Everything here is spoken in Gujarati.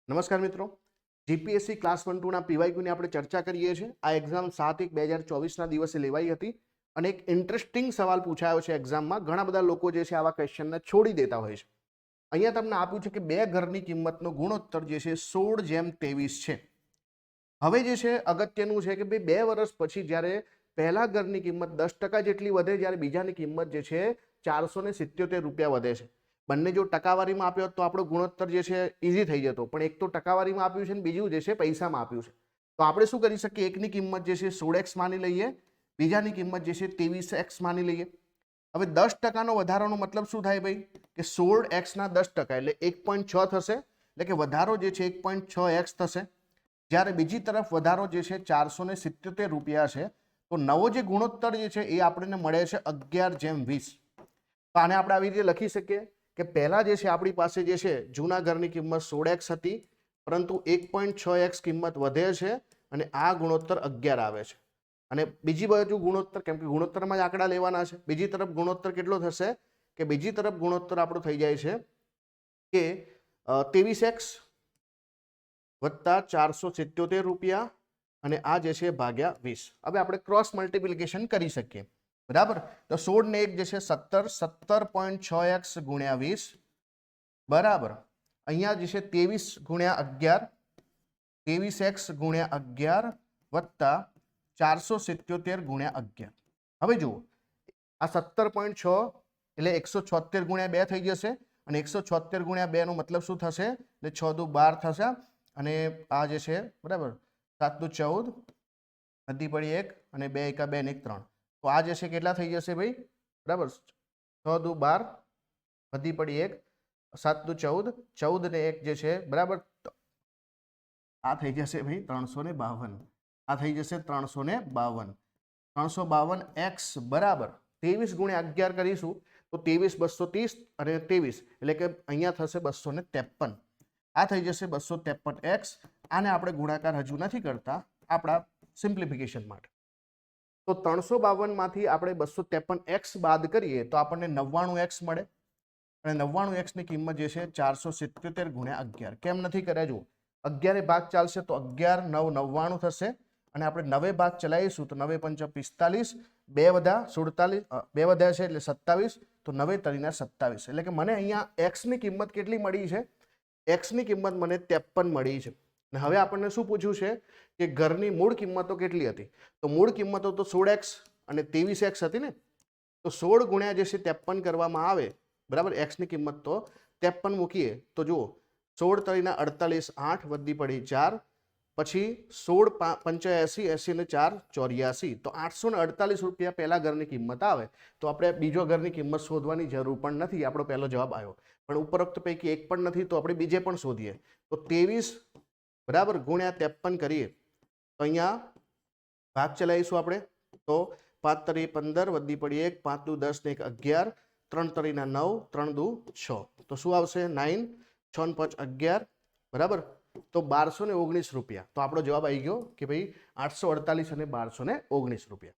નમસ્કાર મિત્રો, જીપીએસસી ક્લાસ 1-2 ના પીવાયક્યુની આપણે ચર્ચા કરીએ છીએ. આ એક્ઝામ 7/1/2024ના દિવસે લેવાઈ હતી અને એક ઇન્ટરેસ્ટિંગ સવાલ પૂછાયો છે એક્ઝામમાં. ઘણા બધા લોકો જે છે આવા ક્વેશ્ચનને છોડી દેતા હોય છે. અહીંયા તમને આપ્યું છે કે બે ઘરની કિંમતનો ગુણોત્તર જે છે 16:23 છે. હવે જે છે અગત્યનું છે કે ભાઈ 2 વર્ષ પછી જ્યારે પહેલા ઘરની કિંમત 10% જેટલી વધે, જ્યારે બીજાની કિંમત જે છે 477 રૂપિયા વધે છે. બંને જો ટકાવારીમાં આપ્યો તો આપણો ગુણોત્તર જે છે ઇઝી થઈ જતો, પણ એક તો ટકાવારીમાં આપ્યું છે અને બીજું જે છે પૈસામાં આપ્યું છે. તો આપણે શું કરી શકીએ, એકની કિંમત જે છે 16x માની લઈએ, બીજાની કિંમત જે છે 23x માની લઈએ. હવે 10%નો વધારાનો મતલબ શું થાય ભાઈ, કે 16x ના 10% એટલે 1.6 થશે, એટલે કે વધારો જે છે 1.6x થશે. જ્યારે બીજી તરફ વધારો જે છે 477 રૂપિયા છે, તો નવો જે ગુણોત્તર જે છે એ આપણને મળે છે 11:20. તો આને આપણે આવી રીતે લખી શકીએ કે પહેલા જે છે આપણી પાસે જે છે જૂના ઘરની કિંમત 16x હતી, પરંતુ 1.6x કિંમત વધે છે અને આ ગુણોત્તર 11 આવે છે. અને બીજી બાજુ ગુણોત્તર, કેમ કે ગુણોત્તરમાં જ આંકડા લેવાના છે, બીજી તરફ ગુણોત્તર કેટલો થશે કે બીજી તરફ ગુણોત્તર આપણો થઈ જાય છે કે 23x વત્તા 477 રૂપિયા અને આ જે છે ભાગ્યા 20. હવે આપણે ક્રોસ મલ્ટિપ્લિકેશન કરી શકીએ, બરાબર. તો 16 ને 1 જે છે 17, 17.6x ગુણ્યા 20 બરાબર. અહીંયા જે છે 23 ગુણ્યા 11, 23x ગુણ્યા 11 વત્તા 477 ગુણ્યા 11. હવે જુઓ, આ 17.6 એટલે 176 ગુણ્યા 2 થઈ જશે, અને 176 ગુણ્યા 2 નો મતલબ શું થશે, એટલે 6 દુ 12 થશે, અને આ જે છે બરાબર 7 દુ 14 વધી પડી 1 અને 2 એકા 2 ને 1 3. તો આ જે છે કેટલા થઈ જશે ભાઈ, બરાબર 6 દુ 12 વધી પડી 1, 7 દુ 14, 14 ને 1 જે છે બરાબર, આ થઈ જશે ભાઈ 352. આ થઈ જશે 352. 352x બરાબર 23 ગુણ્યા 11 કરીશું તો 23 230 અને 23 એટલે કે અહીંયા થશે 253. આ થઈ જશે 253x. આને આપણે ગુણાકાર હજુ નથી કરતા આપણા સિમ્પ્લિફિકેશન માટે. તો 352 માંથી આપણે 253x બાદ કરીએ તો આપણને 99x મળે, અને 99x ની કિંમત જે છે 477 ગુણ્યા 11. કેમ નથી કર્યા, જુઓ 11 ભાગ ચાલશે તો 11 9 99 થશે, અને આપણે 9 ભાગ ચલાવીશું તો 9 5 45, 2 વધ્યા 47, 2 વધ્યા છે એટલે 27, તો 9 તરીના 27. એટલે કે મને અહીંયા x ની કિંમત કેટલી મળી છે, x ની કિંમત મને 53 મળી છે. અને હવે આપણને શું પૂછ્યું છે કે ઘરની મૂળ કિંમતો કેટલી હતી, તો મૂળ કિંમતો તો 16x અને 23x હતી ને, તો 16 ગુણ્યા જે છે 53 કરવામાં આવે, બરાબર. x ની કિંમત તો 53 મૂકીએ તો જુઓ 16 તરીના 48, 8 વધી પડી 4, પછી 16 85, 80 ને 4 84, તો 848 રૂપિયા પહેલા ઘરની કિંમત આવે. તો આપણે બીજો ઘરની કિંમત શોધવાની જરૂર પણ નથી, આપણો પહેલો જવાબ આવ્યો. પણ ઉપરોક્ત પૈકી એક પણ નથી, તો આપણે બીજે પણ શોધીએ. તો 23 બરાબર ગુણ્યા 53 કરીએ તો અહીંયા ભાગ ચલાવીશું આપણે, તો 5 તરી 15 વધી પડી 1, 5 દુ 10 ને 1 11, 3 તરીના 9, 3 દુ 6, તો શું આવશે 9, 6 ને 5 11 બરાબર, તો 1219 રૂપિયા. તો આપણો જવાબ આવી ગયો કે ભાઈ 848 અને 1219 રૂપિયા.